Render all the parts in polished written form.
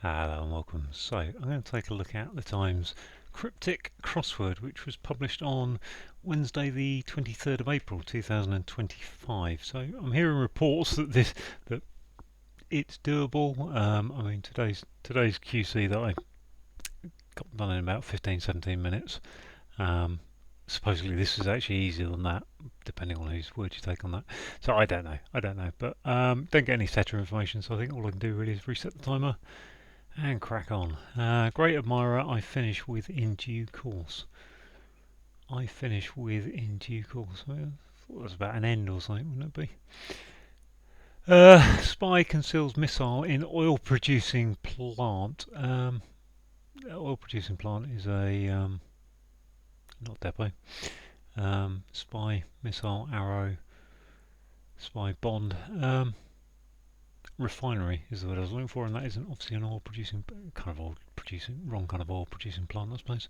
Hello and welcome. So I'm going to take a look at the Times Cryptic crossword, which was published on Wednesday the 23rd of April 2025. So I'm hearing reports that it's doable. I mean today's QC that I got done in about 15-17 minutes. Um, Supposedly this is actually easier than that, depending on whose word you take on that. So I don't know, but don't get any setter information. So I think all I can do really is reset the timer and crack on. Great admirer, I finish with in due course. I finish with in due course. I thought it was about an end or something, wouldn't it be? Spy conceals missile in oil producing plant. Oil producing plant is a not depot. Spy missile arrow. Spy bond. Refinery is the word I was looking for, and that isn't obviously an oil producing wrong kind of oil producing plant, I suppose.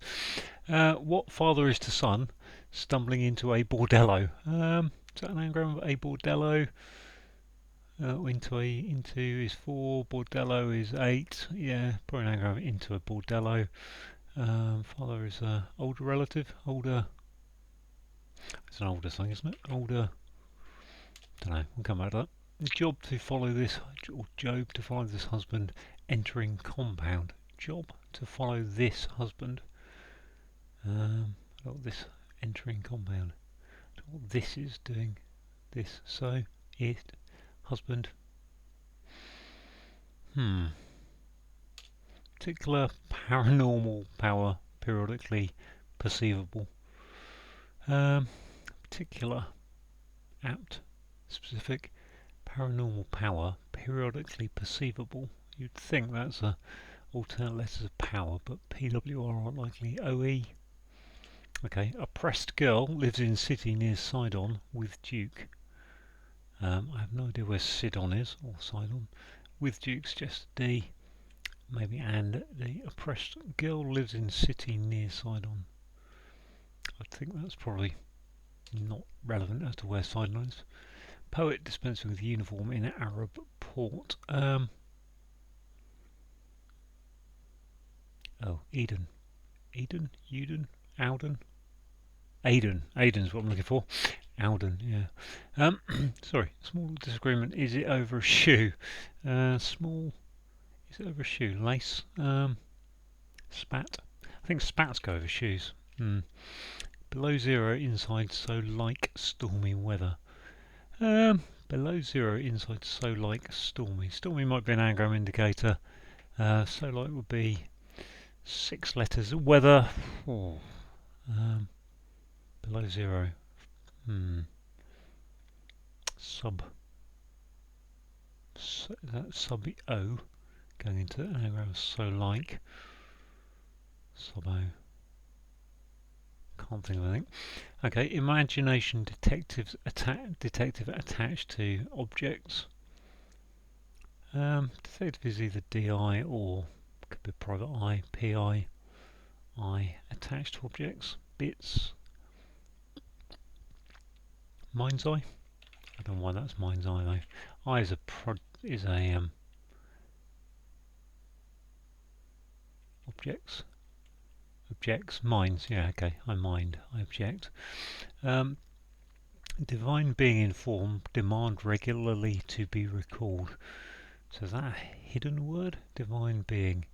What father is to son stumbling into a bordello? Is that an anagram of a bordello? Into is 4, bordello is 8. Yeah, probably an anagram of into a bordello. Father is a older relative, older. It's an older thing, isn't it? Older. Don't know. We'll come back to that. Job to follow this, or Job to follow this husband entering compound. Job to follow this husband. This entering compound. What this is doing. This. So, it. Husband. Particular paranormal power periodically perceivable. Particular. Apt. Specific. Paranormal power periodically perceivable. You'd think that's a alternate letters of power, but PWR are likely OE. Okay, oppressed girl lives in city near Sidon with Duke. I have no idea where Sidon is, or Sidon. With Duke suggests D, maybe and the oppressed girl lives in city near Sidon. I think that's probably not relevant as to where Sidon is. Poet dispensing with uniform in Arab port. Eden. Eden? Uden? Auden? Aiden's what I'm looking for. Auden, yeah. Sorry, small disagreement. Is it over a shoe? Small. Is it over a shoe? Lace? Spat? I think spats go over shoes. Below zero inside, so like stormy weather. Below zero inside, so like stormy. Stormy might be an anagram indicator. So like would be 6 letters. Weather. Below zero. Sub. That sub O going into anagram. So like. Sub O. Can't think of anything. Okay, imagination detective attached to objects. Detective is either DI or could be private eye, PI, I attached to objects. Bits. Mind's eye. I don't know why that's mind's eye though. I is a objects, minds, yeah, okay, I mind, I object. Divine being in form, demand regularly to be recalled. So is that a hidden word? Divine being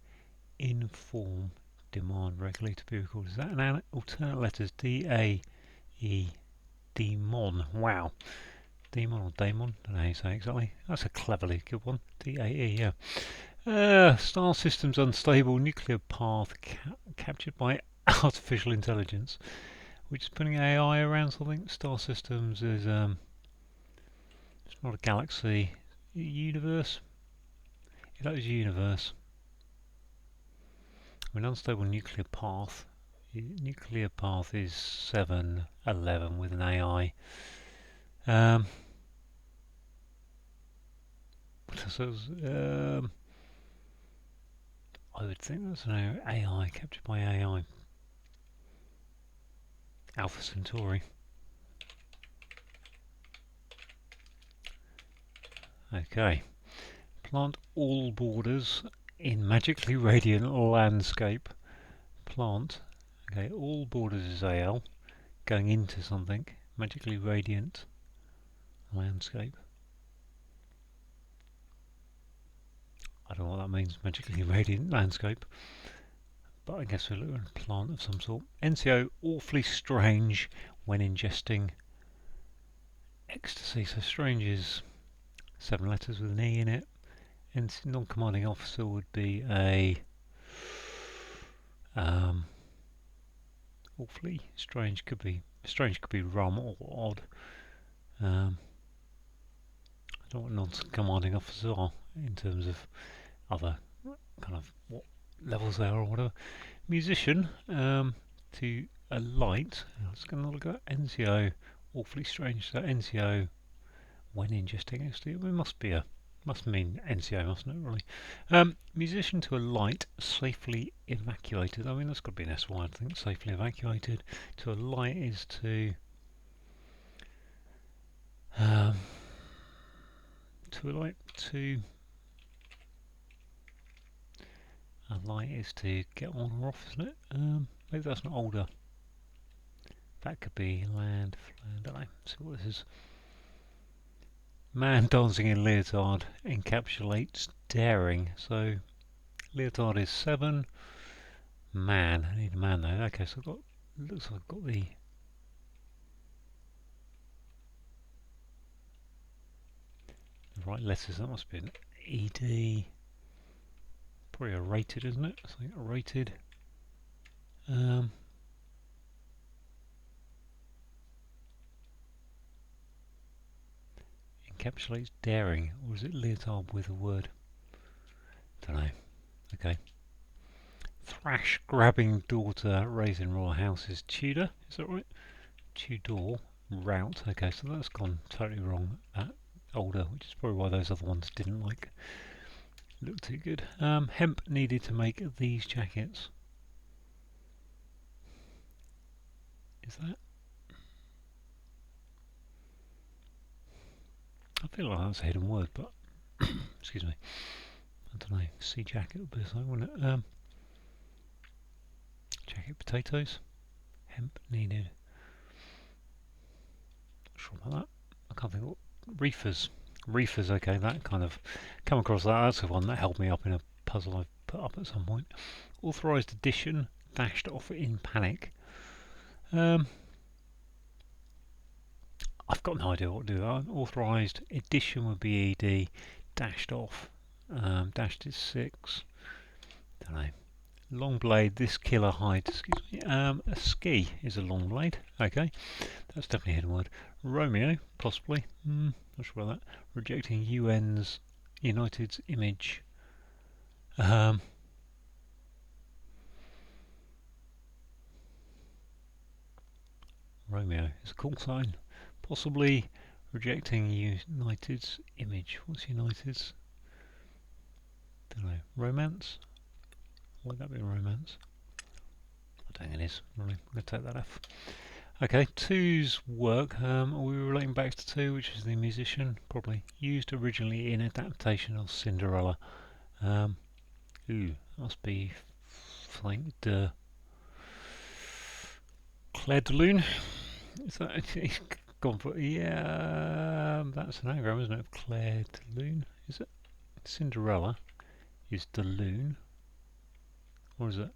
in form, demand regularly to be recalled. Is that an alternate letters? D-A-E, demon, wow. Demon or daemon, I don't know how you say it exactly. That's a cleverly good one. D-A-E, yeah. Star systems unstable, nuclear path captured by artificial intelligence, which is putting AI around something. Star systems is it's not a galaxy, universe. If that was universe, I mean unstable nuclear path. Nuclear path is 711 with an AI. I would think that's an AI, captured by AI. Alpha Centauri. Okay. Plant all borders in magically radiant landscape. Plant. Okay, all borders is AL. Going into something. Magically radiant landscape. I don't know what that means, magically radiant landscape. But I guess we're looking at a plant of some sort. NCO, awfully strange when ingesting ecstasy. So strange is 7 letters with an E in it. And non-commanding officer would be a awfully strange. Could be rum or odd. I don't know what non-commanding officers are in terms of other kind of what levels they are or whatever. Musician, to a light. Let's go and look at NCO. Awfully strange. So NCO when ingesting ecstasy. It must mean NCO, mustn't it? Really. Musician to a light, safely evacuated. I mean that's got to be an SY. I think safely evacuated. To a light is to. To a light to. A light is to get on or off, isn't it? Maybe that's not older. That could be land, I don't know. See what this is. Man dancing in leotard encapsulates daring. So leotard is 7. Man, I need a man though. Okay, so I've got. Looks like I've got the. Right letters. That must be an ED. Probably a rated, isn't it? So a rated. Encapsulates daring, or is it leotard with a word? Don't know. Okay. Thrash grabbing daughter raised in royal house is Tudor. Is that right? Tudor route. Okay, so that's gone totally wrong. That older, which is probably why those other ones didn't look too good. Hemp needed to make these jackets. Is that? I feel like that's a hidden word, but excuse me. I don't know. Sea jacket would be something, wouldn't it? Jacket potatoes. Hemp needed. Not sure about that. I can't think what. Reefers. Reefers, okay, that kind of come across that. That's the one that held me up in a puzzle I've put up at some point. Authorised addition, dashed off in panic. I've got no idea what to do that. Authorised addition would be ED, dashed off. Dashed is 6. Don't know. Long blade, this killer hides. Excuse me. A ski is a long blade. Okay, that's definitely a hidden word. Romeo, possibly. Not sure about that. Rejecting UN's United's image. Romeo is a call sign. Possibly rejecting United's image. What's United's? Don't know. Romance? Would that be a romance? I don't think it is. Really. I'm going to take that off. Okay, 2's work. Are we relating back to 2, which is the musician? Probably. Used originally in adaptation of Cinderella. Must be something de Claire de Lune. Is that gone for? Yeah, that's an anagram, isn't it? Claire de Lune, is it? Cinderella is de Lune, or is it?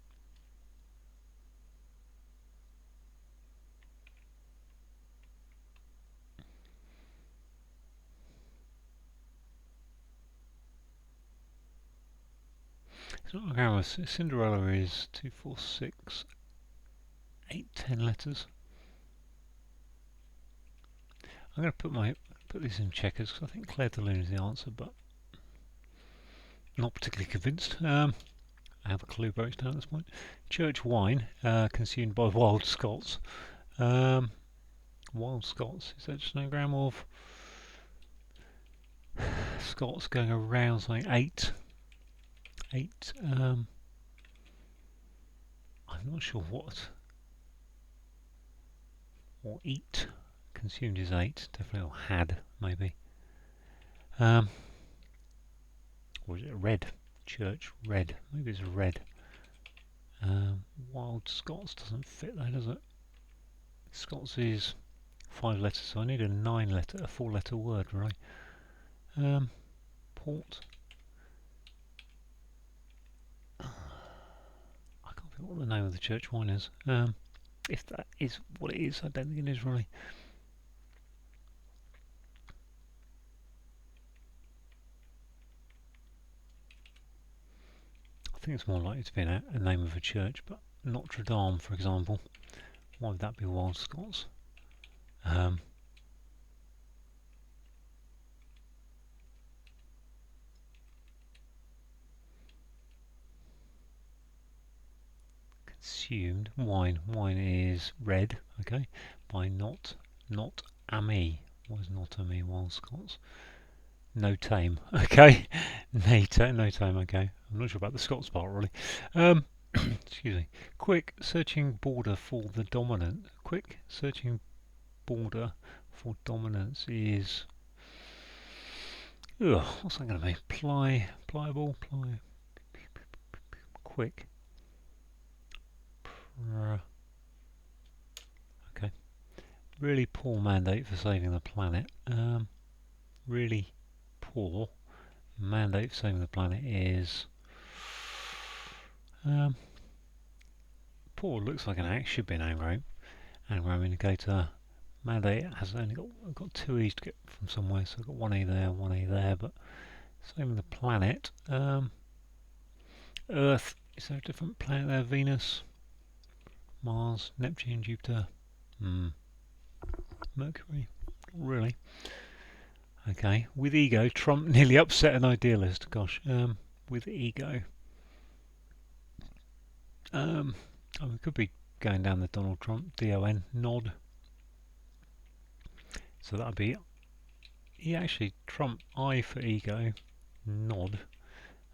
It's not anagram. Cinderella is 2, 4, 6, 8, 10 letters. I'm going to put these in checkers because I think Claire de Lune is the answer, but not particularly convinced. I have a clue where it's down at this point. Church wine consumed by wild Scots. Wild Scots, is that just an anagram of Scots going around something? 8. I'm not sure what. Or eat. Consumed is 8. Definitely, or had, maybe. Or is it red? Church red. Maybe it's red. Wild Scots doesn't fit though, does it? Scots is 5 letters, so I need a 4-letter word, right? Port. I can't think what the name of the church wine is. If that is what it is, I don't think it is really. I think it's more likely to be a name of a church, but Notre Dame, for example. Why would that be Wild Scots? Consumed wine. Wine is red. Okay, by not ami. What is not ami? Wild Scots. No tame. Okay, no tame. Okay, I'm not sure about the Scots part really. Excuse me. Quick searching border for the dominant. Quick searching border for dominance is. Ugh, what's that going to be? Pliable, quick. Okay. Really poor mandate for saving the planet. Really poor mandate for saving the planet is. Poor looks like an act, should be an anagram. Anagram indicator. Mandate has only got 2 E's to get from somewhere, so I've got 1 E there, 1 E there, but saving the planet. Earth, is there a different planet there? Venus, Mars, Neptune, Jupiter, Mercury, really. Okay, with ego, Trump nearly upset an idealist. Gosh, with ego. We could be going down the Donald Trump, D-O-N, nod. So that'd be, actually, Trump, I for ego, nod.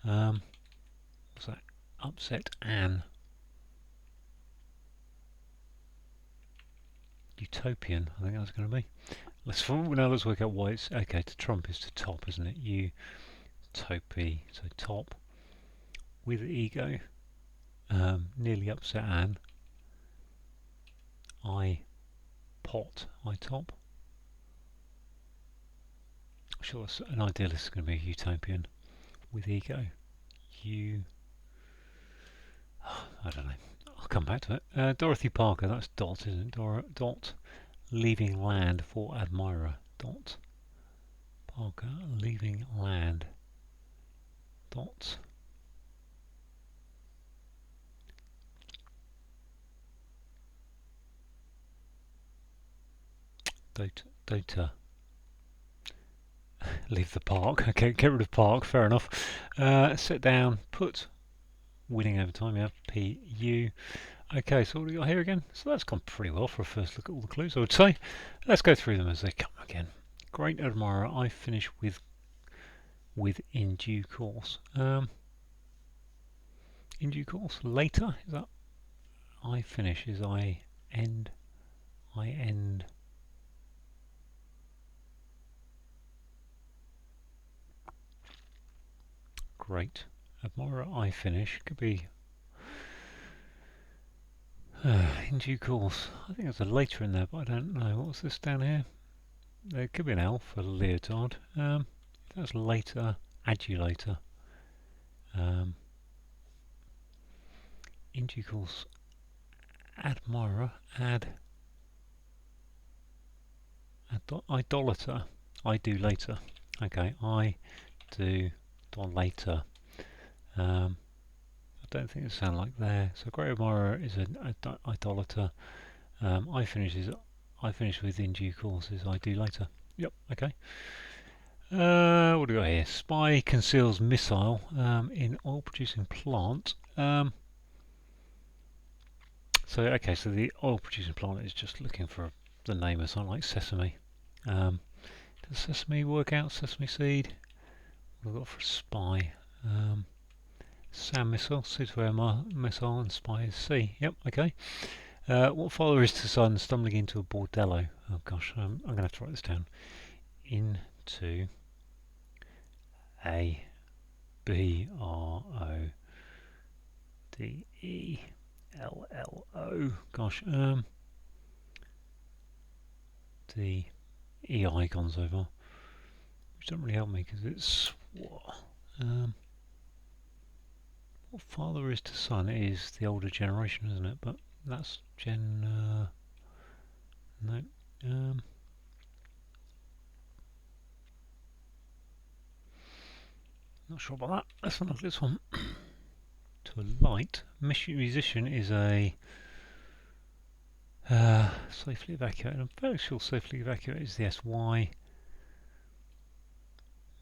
What's that? Upset Anne. Utopian, I think that's going to be. Let's work out why it's okay. To Trump is to top, isn't it? Utopy, so top. With ego, nearly upset Anne. I top. I'm sure an idealist is going to be a utopian. With ego, I don't know. I'll come back to it. Dorothy Parker, that's Dot, isn't it? Dot, leaving land for admirer. Dot, Parker, leaving land. Dot. Dota. Leave the park. Okay, get rid of park. Fair enough. Sit down. Put. Winning over time. Yeah. PU. Okay. So what do we got here again? So that's gone pretty well for a first look at all the clues, I would say. Let's go through them as they come again. Great admirer. I finish with in due course. In due course. Later. Is that? I finish. Is I end. I end. Great. Admirer, I finish. Could be in due course. I think there's a later in there, but I don't know. What's this down here? There could be an L for leotard. If that's later, adulator. In due course, admirer, idolater. I do later. Okay, I do later. I don't think it sounds like there. So great admirer is an idolater. I finish with in due course is I do later. Yep. Okay. What do we got here? Spy conceals missile in oil-producing plant. So the oil-producing plant is just looking for the name of something like sesame. Does sesame work out? Sesame seed. What have we got for a spy? SAM missile, suitable missile, and spy is C. Yep. Okay. What father is to son stumbling into a bordello? Oh gosh, I'm going to have to write this down. Into a B-R-O-D-E-L-L-O. Gosh, the E icons so far, which don't really help me because it's what father is to son is the older generation, isn't it? But that's Gen. No. Not sure about that. Let's have a look at this one. To a light, musician is a safely evacuated. I'm fairly sure safely evacuated is the SY.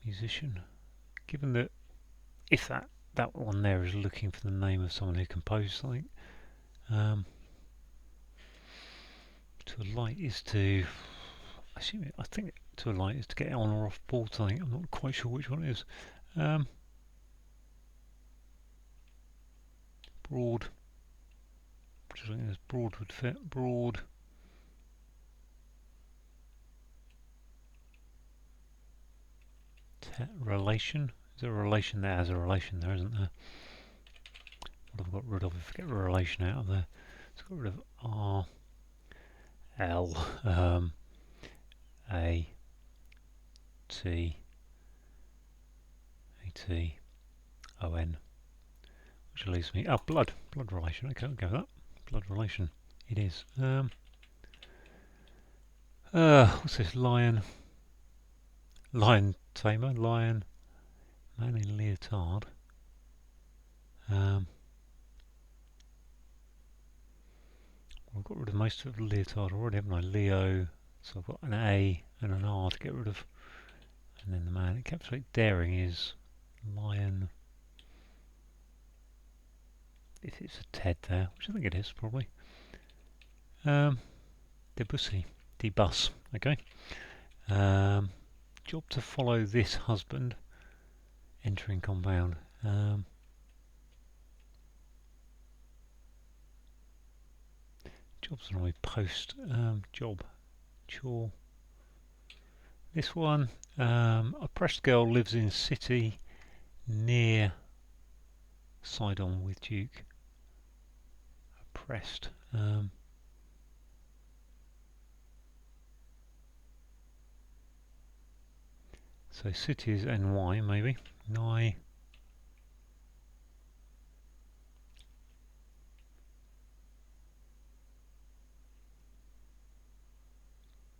Musician. Given that if that one there is looking for the name of someone who composed something, to a light is to. I think to a light is to get on or off board something. I'm not quite sure which one it is. Broad. Which I think this broad would fit. Broad. Relation. Is there a relation there? There's a relation there, isn't there? What have I got rid of? If I get a relation out of there, let's get rid of R, L, A, T, A, T, O, N, which leaves me blood relation. Okay, I'll go with that. Blood relation. It is. What's this? Lion tamer. Lion. Man in leotard. I've got rid of most of the leotard already, haven't I? Leo. So I've got an A and an R to get rid of. And then the man. Encapsulate daring is lion. If it's a Ted there, which I think it is probably. Debussy. Debus. Okay. Job to follow this husband. Entering compound. Jobs normally post. Job. Chore. This one. Oppressed girl lives in city near Sidon with Duke. Oppressed. So city is NY maybe. NY.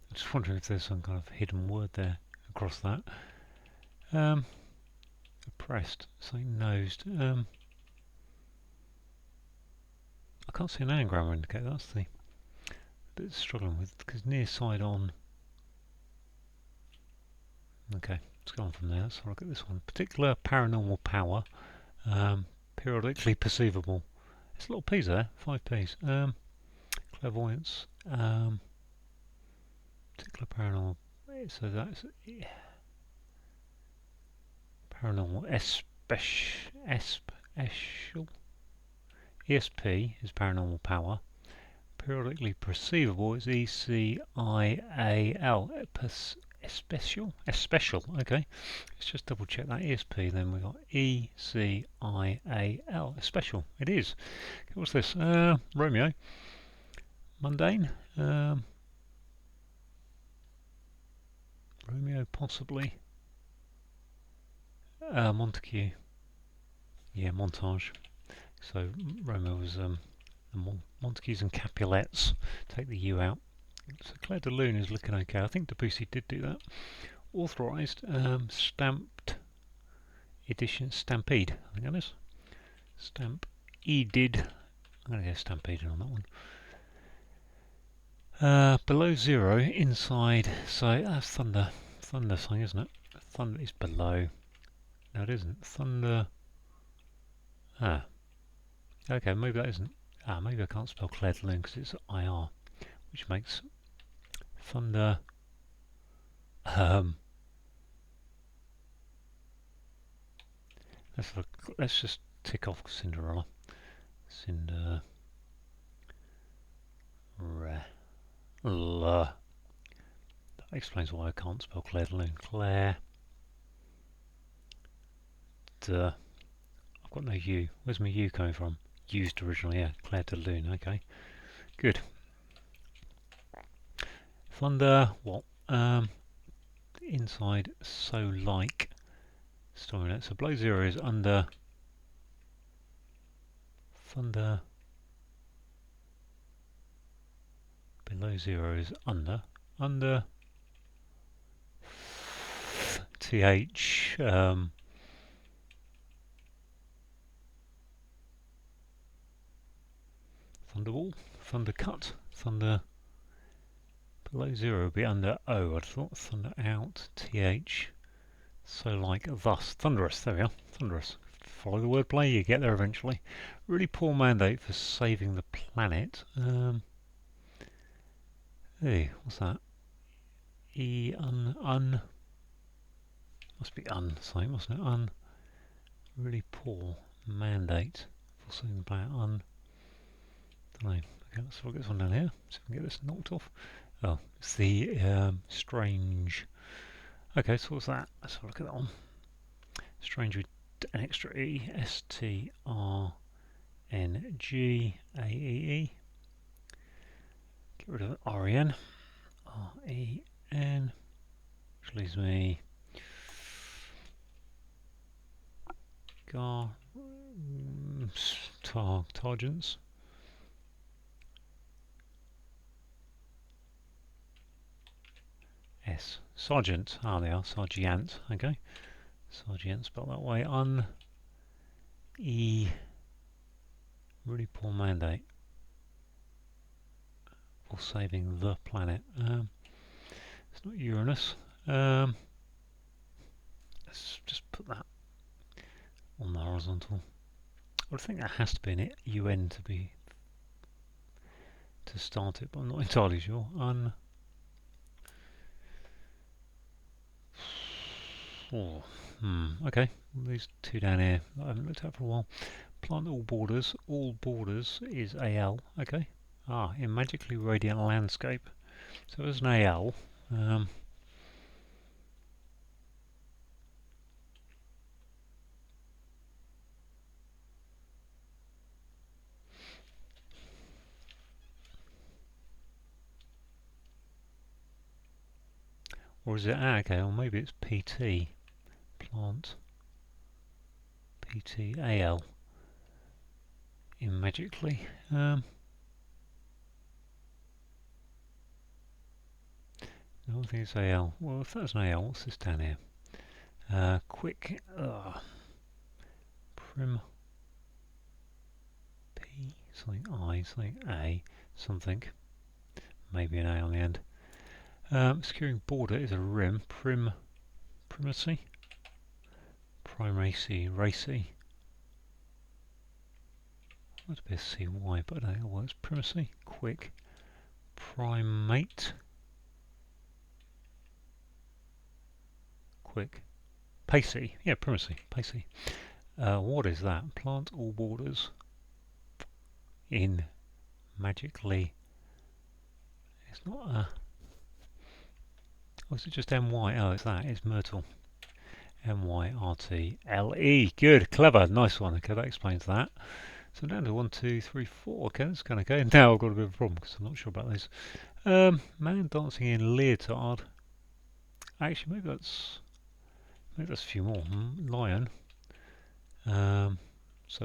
I'm just wondering if there's some kind of hidden word there across that. Oppressed. Something nosed. I can't see an anagram indicator. That's the bit struggling with because near side on. Okay, let's go on from there. Let's have a look at this one. Particular paranormal power, periodically perceivable. It's a little P's there, 5 P's. Clairvoyance, particular paranormal. So that's paranormal especial. ESP is paranormal power. Periodically perceivable is ECIAL. Especial. Okay, let's just double check that ESP. Then we got ECIAL. Especial. It is. Okay, what's this? Romeo. Mundane. Romeo possibly. Montague. Yeah, montage. So Romeo was Montagues and Capulets. Take the U out. So Claire de Lune is looking okay. I think Debussy did do that. Authorised, stamped edition, Stampede. I think that is. Stampeded. I'm going to go Stampede on that one. Below zero, inside. So that's thunder. Thunder sign, isn't it? Thunder is below. No, it isn't. Thunder. Okay, maybe that isn't. Maybe I can't spell Claire de Lune because it's IR, which makes thunder. Let's just tick off Cinderella. Cinderella. That explains why I can't spell Claire de Lune. Claire I've got no U. Where's my U coming from? Used originally, yeah. Claire de Lune, okay. Good. Thunder, what? Inside, so like. Story note. So below zero is under. Thunder. Below zero is under. Under. TH. Thunderball. Thundercut. Thunder. Below zero would be under O. I'd thought thunder out. TH. So like thus. Thunderous. There we are. Thunderous. Follow the wordplay, you get there eventually. Really poor mandate for saving the planet. Hey, what's that? Must be something, mustn't it? Really poor mandate for saving the planet. Don't know. Okay, let's look at this one down here. See if we can get this knocked off. Oh, it's the strange. Okay, so what's that? Let's have a look at that one. Strange with an extra E. STRNGAEE. Get rid of REN. REN. Which leaves me Targents. S. Sergeant. Ah, they are. Sergeant. Okay. Sergeant spelled that way. E. Really poor mandate for saving the planet. It's not Uranus. Let's just put that on the horizontal. I would think that has to be in it. UN to start it, but I'm not entirely sure. Okay, these two down here that I haven't looked at for a while. Plant all borders. All borders is AL. Okay. In magically radiant landscape. So there's an AL. Or is it okay, or maybe it's PT. Plant PTAL in magically. No, I think it's AL. Well, if that's an AL, what's this down here? Quick. Prim. P. Something I. Something A. Something. Maybe an A on the end. Securing border is a rim. Primacy. Primacy. Racy. Might be a CY, but I don't know what it's primacy. Quick. Primate. Quick. Pacey. Yeah, primacy. Pacey. What is that? Plant all borders in magically. It's not a. Oh, is it just MY? Oh, it's that. It's Myrtle. MYRTLE. Good. Clever. Nice one. Okay, that explains that. So down to 1, 2, 3, 4. Okay, that's kind of okay. Now I've got a bit of a problem because I'm not sure about these. Man dancing in leotard. Actually, maybe that's a few more. Lion. So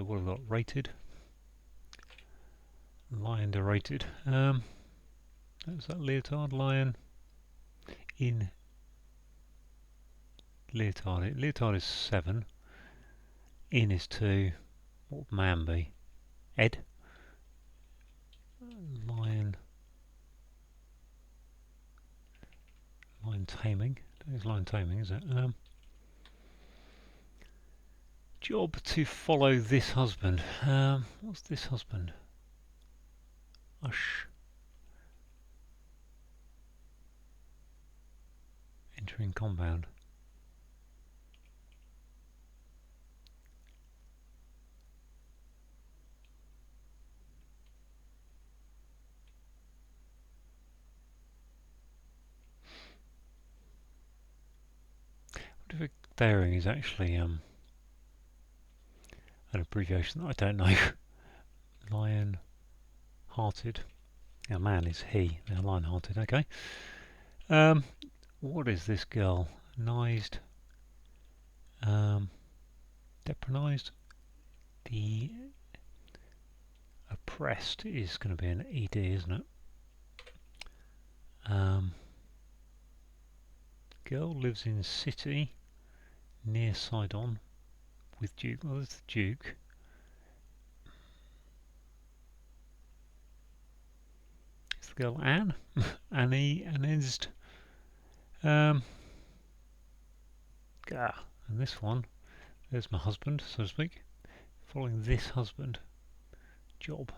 what have I got? Rated. Lion derated. That's that leotard. Lion in leotard. Leotard is 7. In is 2. What would man be? Ed. Lion. Lion taming. It's lion taming, is it? Job to follow this husband. What's this husband? Ush. Entering compound. What if a daring is actually an abbreviation that I don't know. Lion-hearted. Our man is he. Now lion-hearted. Okay. What is this girl? Nised. Depronised. The oppressed is going to be an ed, isn't it? Girl lives in city near Sidon with Duke. Well, there's the Duke. It's the girl Anne. Annie, Anized. And this one, there's my husband, so to speak. Following this husband. Job.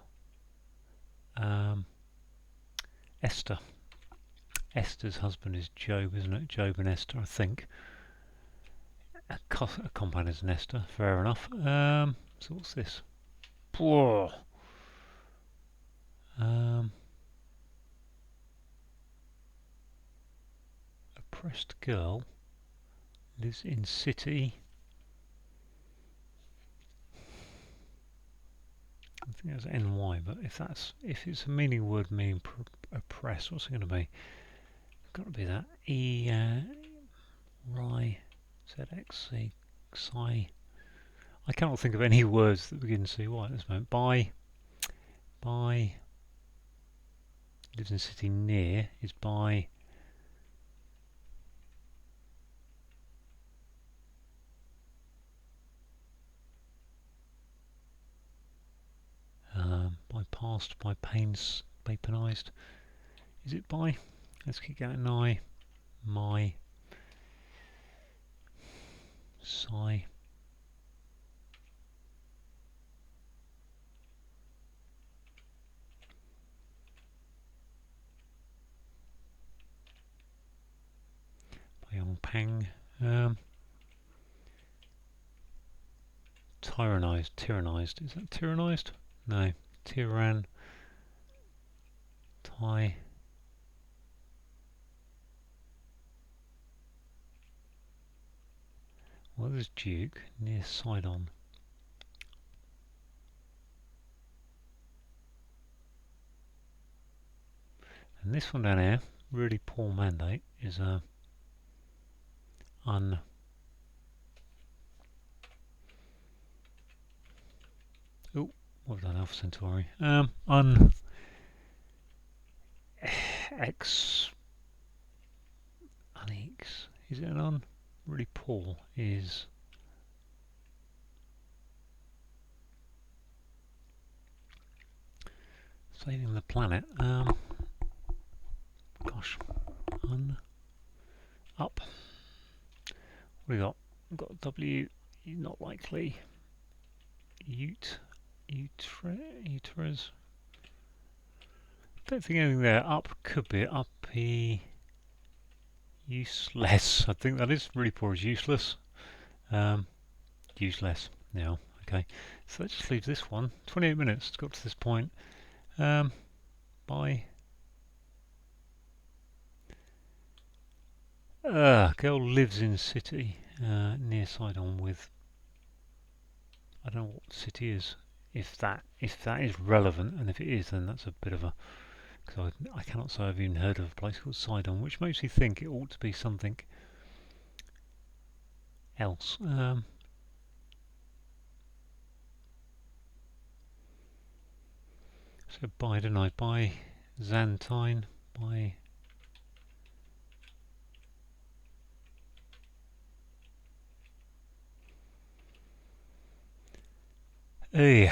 Esther. Esther's husband is Job, isn't it? Job and Esther, I think. A compound is an Esther, fair enough. So what's this? Whoa. Oppressed girl lives in city. I think that's NY, but if it's a meaning word meaning oppressed, what's it going to be? It's got to be that Ry ZXC Xi. I cannot think of any words that begin CY at this moment. By lives in city near is by past, by pains, patronised. Is it by? Let's keep going. My sigh. By on pang. Tyrannized. Is that tyrannized? No. Tyrann. Ty. Well, there's Duke near Sidon. And this one down here, really poor mandate, is oh, what have I done? Alpha Centauri. Unex. Is it an un? Really poor is saving the planet. Gosh, up. What do we got? We've got W. Not likely. Uterus. Don't think anything there. Up could be uppy. Useless. I think that is really poor. Is useless. Useless. Now, okay. So let's just leave this one. 28 minutes. It's got to this point. Bye. Girl lives in city near Sidon with. I don't know what city is. If that is relevant, and if it is, then that's a bit of a. Because I cannot say I've even heard of a place called Sidon, which makes me think it ought to be something else. So by, don't I? By Xanthine, by. Hey,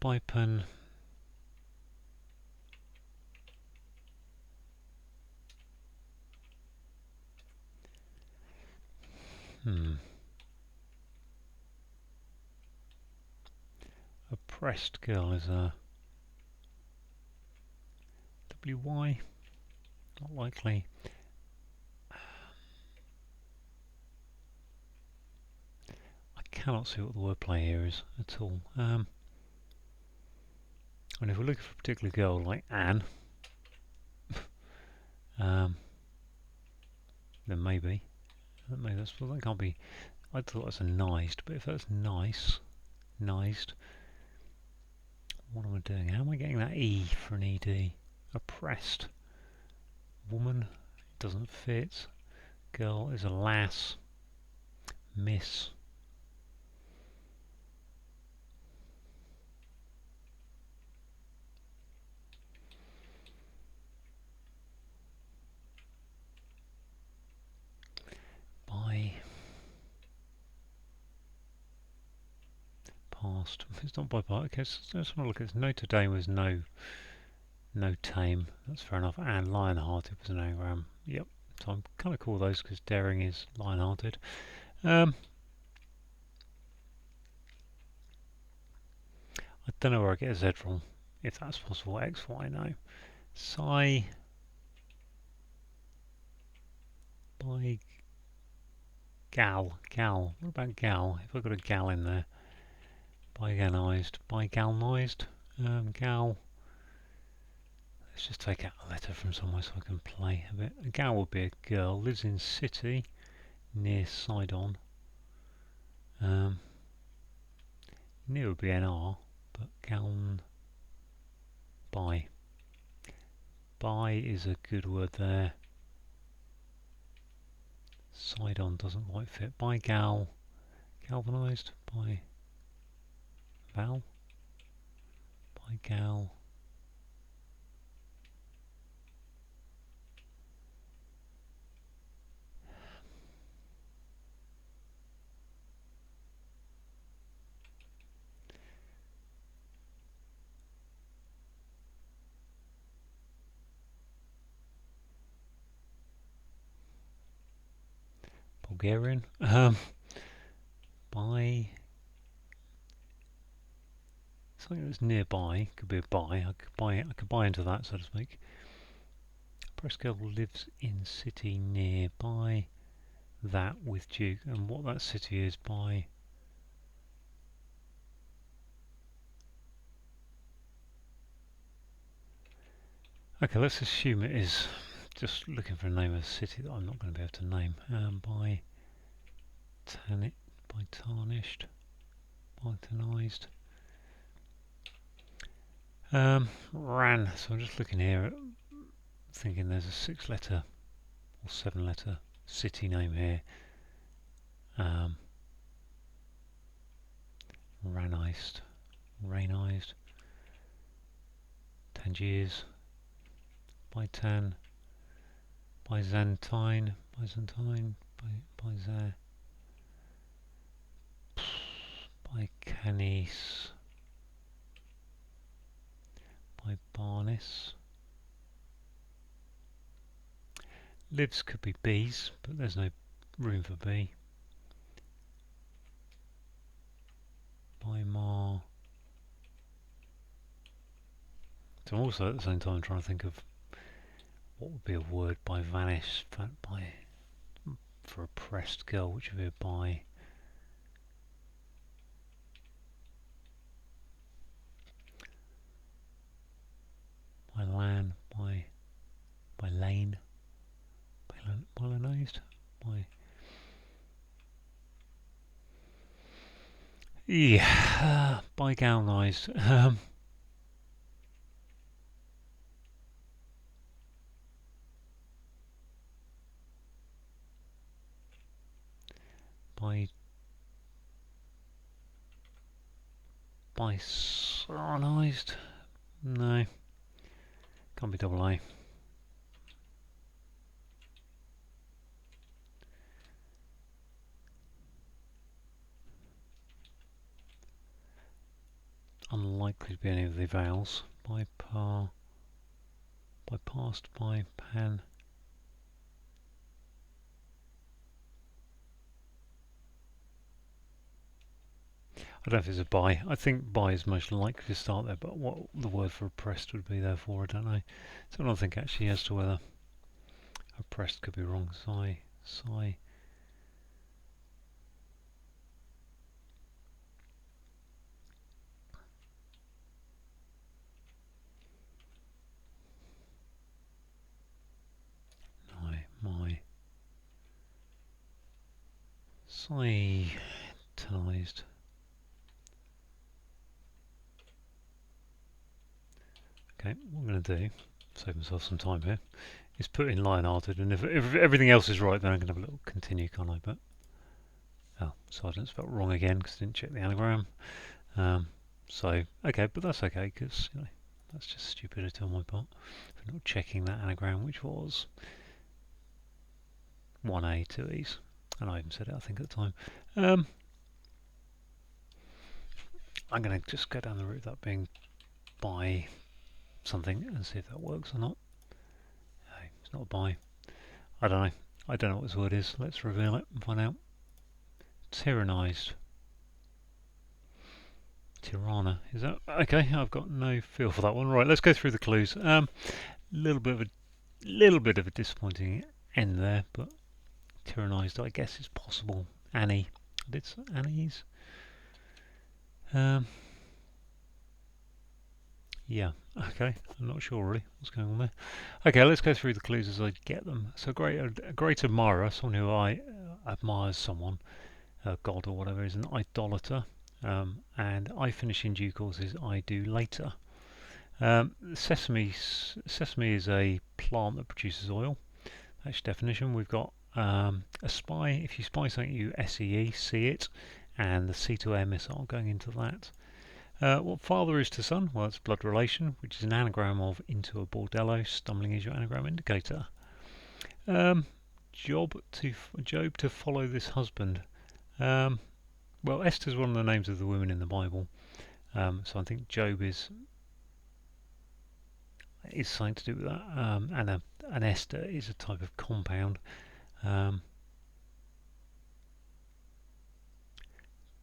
Bipen. Oppressed girl is a WY. Not likely. I cannot see what the wordplay here is at all. And if we're looking for a particular girl like Anne, then maybe. That can't be. I thought that's a niced, but if that's nice, Recognized. What am I doing? How am I getting that E for an ED? Oppressed. Woman. Doesn't fit. Girl is a lass. Miss. By. Past. It's not by part. Okay, so let's have a look at this. Notre Dame was no tame. That's fair enough. And lion-hearted was an anagram. Yep. So I'm kind of cool with those because daring is lion-hearted. I don't know where I get a Z from. If that's possible. X, Y, no. Psi. By. Gal. Gal. What about gal? If I've got a gal in there. Biganized. Bigalnized. Gal. Let's just take out a letter from somewhere so I can play a bit. A gal would be a girl. Lives in city near Sidon. Near would be NR, but galn. By. By is a good word there. Sidon doesn't quite fit. By gal. Galvanized. By val. By gal. Bulgarian. By. Something that's nearby could be a buy. I could buy into that, so to speak. Press girl lives in city nearby that with Duke, and what that city is by. Okay, let's assume it is just looking for a name of a city that I'm not going to be able to name. By tarnished, by tanized. Ran. So I'm just looking here, thinking there's a 6-letter or 7-letter city name here. Ranized, rainized, Tangiers, Byzantine, Byzantine, Bycanis, Bybarnis. Lives could be bees, but there's no room for B. Bymar. So I'm also at the same time trying to think of what would be a word by vanish, by for oppressed girl, which would be a by. By lan, by lane, by lanized, by. Yeah, by galvanized. By sonized. No, can't be double A. Unlikely to be any of the vowels. By par, by past, by pan. I don't know if it's a by. I think by is most likely to start there, but what the word for oppressed would be there for, I don't know. So I don't think actually as to whether oppressed could be wrong. Sigh. My. Sightonized. Okay, what I'm going to do, save myself some time here, is put in Lionhearted, and if everything else is right, then I'm going to have a little continue, can't I? But oh, Sergeant spelled wrong again because I didn't check the anagram. So okay, but that's okay because you know that's just stupidity on my part for not checking that anagram, which was 1A, 2E's, and I even said it I think at the time. I'm going to just go down the route of that being by something and see if that works or not. No, it's not a by. I don't know. I don't know what this word is. Let's reveal it and find out. Tyrannised. Tirana. Is that okay? I've got no feel for that one. Right, let's go through the clues. Little bit of a disappointing end there, but tyrannised, I guess, is possible. Annie. It's Annie's. Yeah. Okay. I'm not sure really what's going on there. Okay, let's go through the clues as I get them. So a great admirer, someone who admires someone, a god or whatever, is an idolater. And I finish in due course is I do later. Sesame is a plant that produces oil. That's your definition. We've got a spy. If you spy something, you SEE, see it, and the C2A missile going into that. What father is to son? Well, it's blood relation, which is an anagram of into a bordello. Stumbling is your anagram indicator. Job to follow this husband. Well, Esther's one of the names of the women in the Bible, so I think Job is something to do with that. And an ester is a type of compound.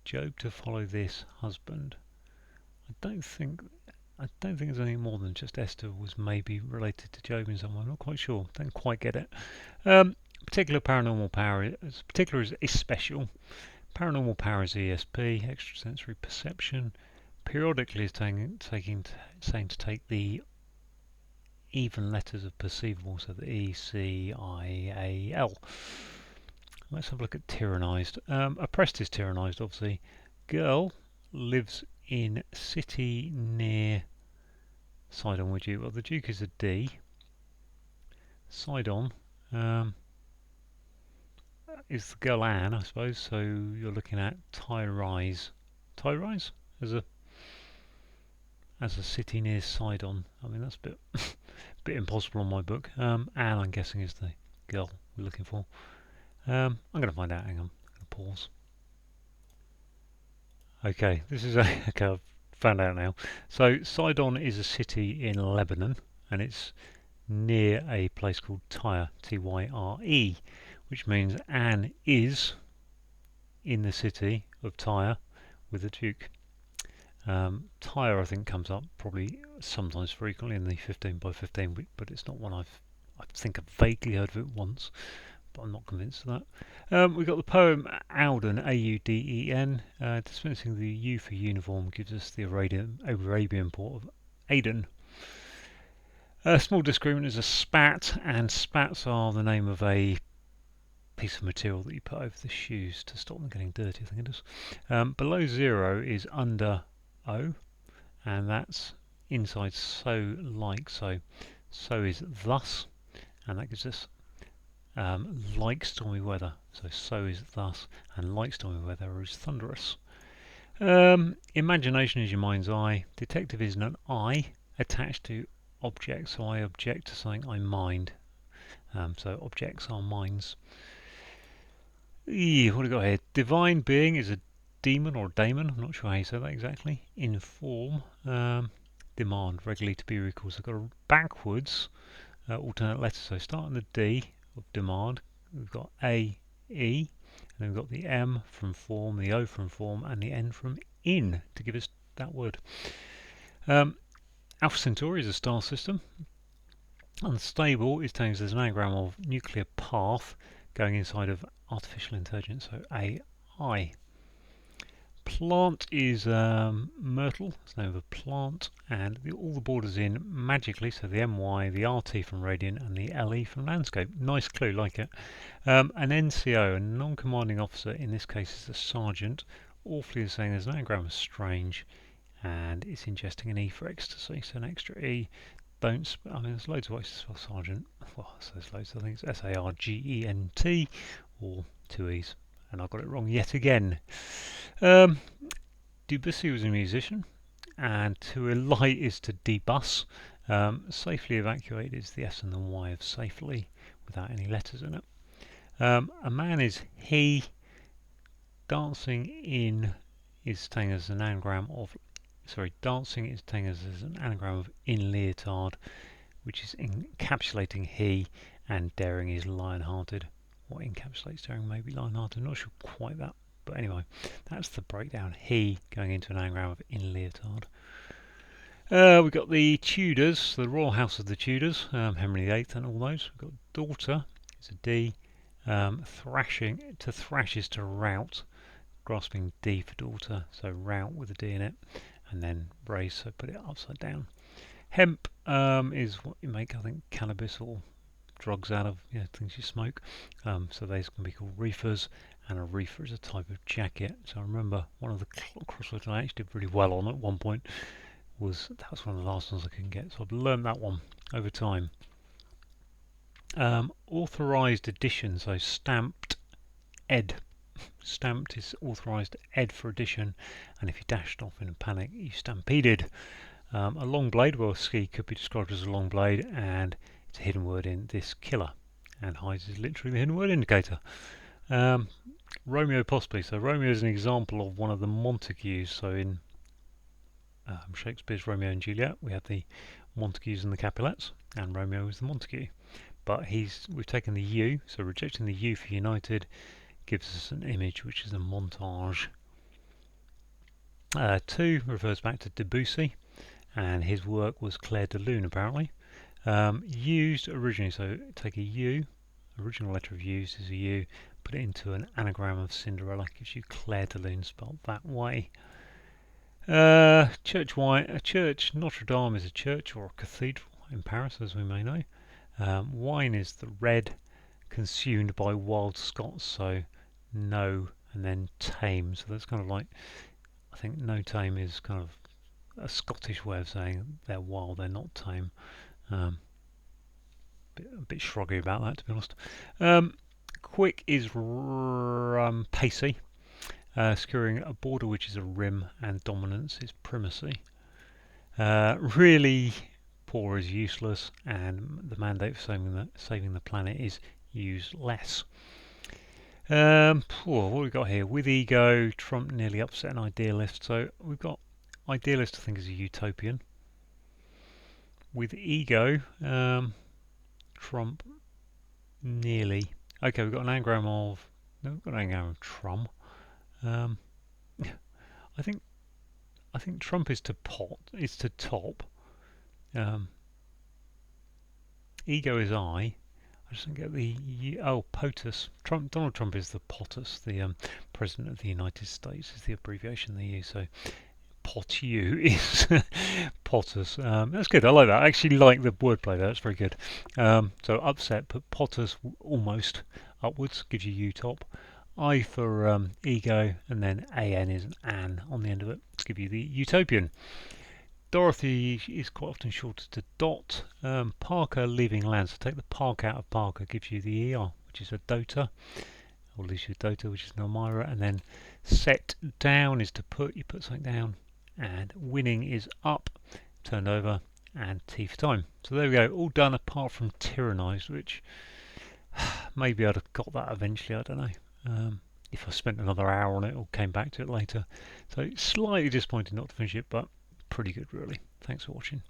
Job to follow this husband. I don't think there's anything more than just Esther was maybe related to Job in some way. I'm not quite sure. Don't quite get it. Particular paranormal power is special. Paranormal power is ESP, extrasensory perception. Periodically is saying to take the even letters of perceivable, so the E, C, I, A, L. Let's have a look at tyrannised. Oppressed is tyrannised, obviously. Girl lives in city near Sidon, would you? Well, the Duke is a D. Sidon is the girl Anne, I suppose, so you're looking at Tyrise. Tyrise? As a city near Sidon. I mean, that's a bit impossible on my book. Anne, I'm guessing, is the girl we're looking for. I'm going to find out. Hang on. I'm going to pause. Okay, okay, I've found out now. So Sidon is a city in Lebanon, and it's near a place called Tyre, Tyre, which means Anne is in the city of Tyre with the Duke. Tyre, I think, comes up probably sometimes frequently in the 15 by 15, but it's not one I think I've vaguely heard of it once, but I'm not convinced of that. We've got the poem Auden, A-U-D-E-N, dispensing the U for uniform gives us the Arabian port of Aden. A small disagreement is a spat, and spats are the name of a piece of material that you put over the shoes to stop them getting dirty, I think it is. Below zero is under O, and that's inside so like so. So is thus, and that gives us like stormy weather. So is thus, and like stormy weather is thunderous. Imagination is your mind's eye. Detective is an I attached to object, so I object to something I mind. So objects are minds. What do we got here? Divine being is a demon or daemon. I'm not sure how you say that exactly. Inform. Demand regularly to be recalled. So I've got a backwards alternate letters. So starting the D of demand, we've got A, E, and then we've got the M from form, the O from form, and the N from in to give us that word. Alpha Centauri is a star system. Unstable is telling us there's an anagram of nuclear path going inside of artificial intelligence, so AI. Plant is myrtle, it's the name of a plant, and all the borders in magically, so the MY, the RT from radiant, and the LE from landscape. Nice clue, like it. An NCO, a non-commanding officer, in this case is a sergeant. Awfully is saying there's an anagram of strange, and it's ingesting an E for ecstasy, so an extra E. Don't, I mean, there's loads of ways to spell sergeant. Well, so there's loads of things. S-A-R-G-E-N-T, or two E's, and I got it wrong yet again. Debussy was a musician, and to alight is to debus. Safely evacuate is the S and the Y of safely, without any letters in it. A man is he. Dancing in is taken as an anagram of, dancing is taken as an anagram of in leotard, which is encapsulating he, and daring is lion-hearted. What encapsulates daring may be lion-hearted, I'm not sure quite that, but anyway, that's the breakdown. He going into an anagram of in leotard. We've got the Tudors, the royal house of the Tudors, Henry VIII and all those. We've got daughter, it's a D. Thrashing, to thrash is to rout, grasping D for daughter, so rout with a D in it, and then raise, so put it upside down. Hemp is what you make, I think, cannabis or drugs out of, things you smoke. So those can be called reefers, and a reefer is a type of jacket. So I remember one of the crosswords I actually did really well on at one point that was one of the last ones I couldn't get, so I've learned that one over time. Authorised edition, so stamped ed. Stamped is authorised ed for edition, and if you dashed off in a panic, you stampeded. A long blade, well, ski could be described as a long blade, and it's a hidden word in this killer, and hides is literally the hidden word indicator. Romeo possibly, so Romeo is an example of one of the Montagues, so in Shakespeare's Romeo and Juliet we had the Montagues and the Capulets, and Romeo is the Montague, but we've taken the U, so rejecting the U for united gives us an image which is a montage. 2 refers back to Debussy, and his work was Clair de Lune apparently. Used originally, so take a U, original letter of used is a U, put it into an anagram of Cinderella, gives you Clair de Lune spelled that way. Church Notre Dame is a church or a cathedral in Paris, as we may know. Wine is the red consumed by wild Scots, so no and then tame, so that's kind of like, I think no tame is kind of a Scottish way of saying they're wild, they're not tame. A bit shruggy about that, to be honest. Quick is pacey, securing a border which is a rim, and dominance is primacy. Really poor is useless, and the mandate for saving the planet is use less. What have we got here? With ego, Trump nearly upset an idealist. So we've got idealist, I think, is a utopian. With ego, Trump nearly. Okay, we've got an anagram of. No, we've got an anagram of Trump. I think Trump is to top. Ego is I. I just don't get the POTUS. Donald Trump is the POTUS, the President of the United States is the abbreviation they use. So POTU is POTUS. That's good. I like that. I actually like the wordplay there. That's very good. So upset, but POTUS almost upwards gives you U top. I for ego, and then AN is an on the end of it to give you the utopian. Dorothy is quite often shortened to Dot. Parker leaving land, so take the Park out of Parker, gives you the ER, which is a Dota, or leaves you a Dota, which is an Elmira, and then set down is to put, you put something down, and winning is up, turned over, and T for time. So there we go, all done apart from tyrannised, which maybe I'd have got that eventually, I don't know. If I spent another hour on it or came back to it later. So slightly disappointed not to finish it, but pretty good really. Thanks for watching.